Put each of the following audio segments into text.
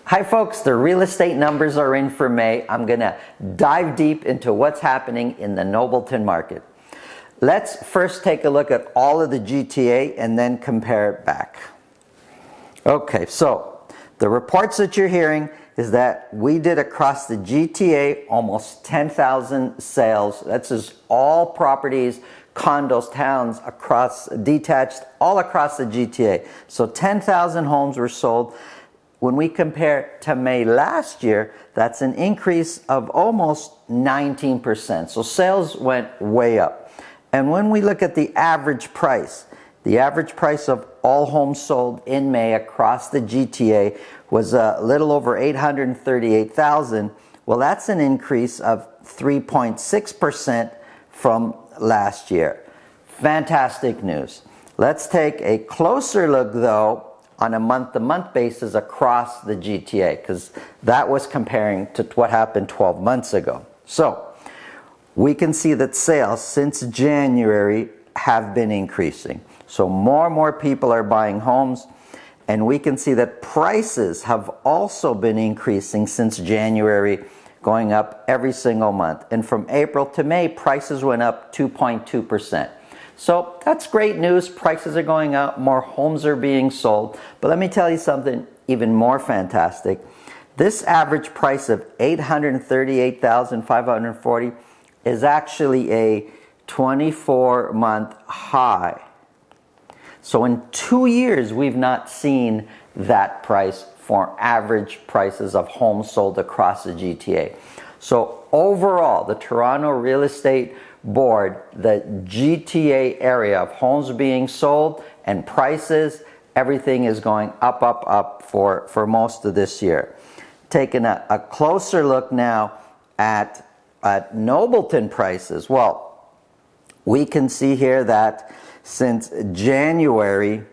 Hi folks, the real estate numbers are in for May. I'm going to dive deep into what's happening in the Nobleton market. Let's first take a look at all of the GTA and then compare it back. Okay, so the reports that you're hearing is that we did across the GTA almost 10,000 sales. That's just all properties, condos, towns, across detached, all across the GTA. So 10,000 homes were sold. When we compare to May last year, that's an increase of almost 19%. So sales went way up. And when we look at the average price of all homes sold in May across the GTA was a little over $838,000. Well, that's an increase of 3.6% from last year. Fantastic news. Let's take a closer look, though, on a month-to-month basis across the GTA, because that was comparing to what happened 12 months ago. So we can see that sales since January have been increasing. So more and more people are buying homes, and we can see that prices have also been increasing since January, going up every single month. And from April to May, prices went up 2.2%. So that's great news. Prices are going up, more homes are being sold. But let me tell you something even more fantastic. This average price of $838,540 is actually a 24-month high. So in 2 years, we've not seen that price for average prices of homes sold across the GTA. So overall, the Toronto Real Estate Board, the GTA area of homes being sold and prices, everything is going up for most of this year. Taking a closer look now at Nobleton prices. Well, we can see here that since January,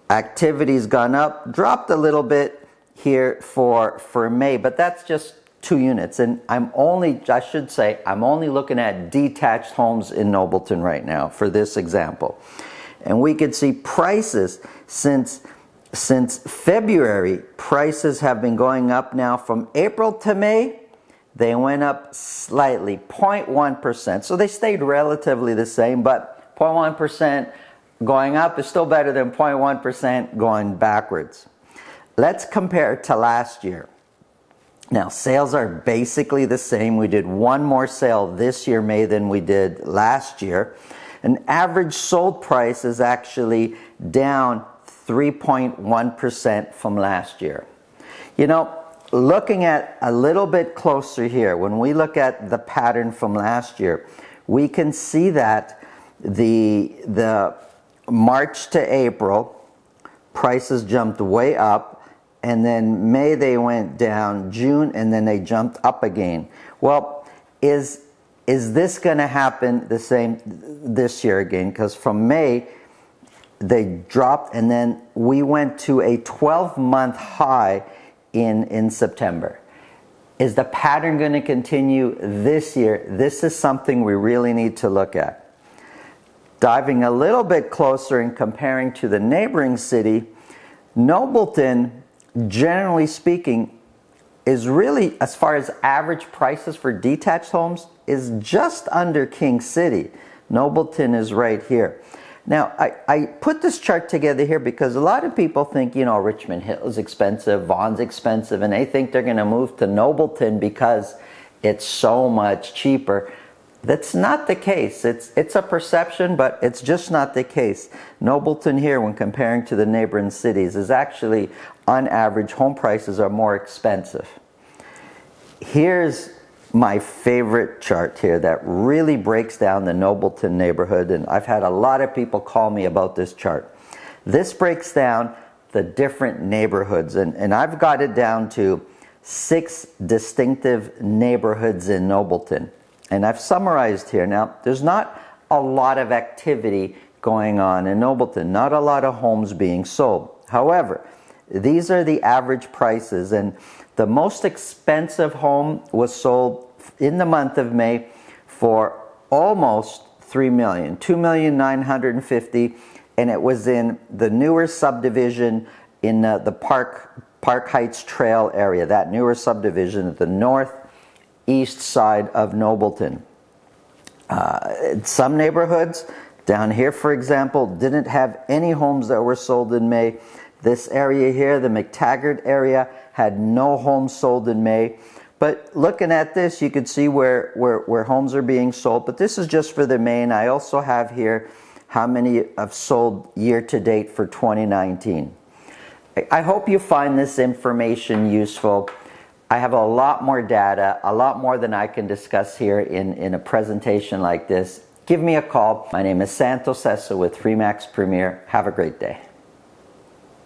activity's gone up, dropped a little bit here for May, but that's just 2 units. And I'm only looking at detached homes in Nobleton right now for this example. And we could see prices since February, prices have been going up now. From April to May, they went up slightly, 0.1%. So they stayed relatively the same, but 0.1% going up is still better than 0.1% going backwards. Let's compare to last year. Now, sales are basically the same. We did one more sale this year, May, than we did last year. An average sold price is actually down 3.1% from last year. You know, looking at a little bit closer here, when we look at the pattern from last year, we can see that the March to April, prices jumped way up. And then May they went down, June, and then they jumped up again. Well, is this going to happen the same this year again? Because from May, they dropped, and then we went to a 12-month high in September. Is the pattern going to continue this year? This is something we really need to look at. Diving a little bit closer and comparing to the neighboring city, Nobleton, generally speaking, is really, as far as average prices for detached homes, is just under King City. Nobleton is right here. Now, I put this chart together here because a lot of people think, you know, Richmond Hill is expensive, Vaughan's expensive, and they think they're going to move to Nobleton because it's so much cheaper. That's not the case. It's a perception, but it's just not the case. Nobleton here, when comparing to the neighboring cities, is actually, on average, home prices are more expensive. Here's my favorite chart here that really breaks down the Nobleton neighborhood, and I've had a lot of people call me about this chart. This breaks down the different neighborhoods, and I've got it down to 6 distinctive neighborhoods in Nobleton. And I've summarized here. Now, there's not a lot of activity going on in Nobleton, not a lot of homes being sold. However, these are the average prices, and the most expensive home was sold in the month of May for almost $3 million, $2,950,000, and it was in the newer subdivision in the Park Park Heights Trail area, that newer subdivision at the northeast side of Nobleton. Some neighborhoods, down here for example, didn't have any homes that were sold in May. This area here, the McTaggart area, had no homes sold in May. But looking at this, you can see where homes are being sold. But this is just for the May, and I also have here how many have sold year to date for 2019. I hope you find this information useful. I have a lot more data, a lot more than I can discuss here in a presentation like this. Give me a call. My name is Santo Sessa with Remax Premier. Have a great day.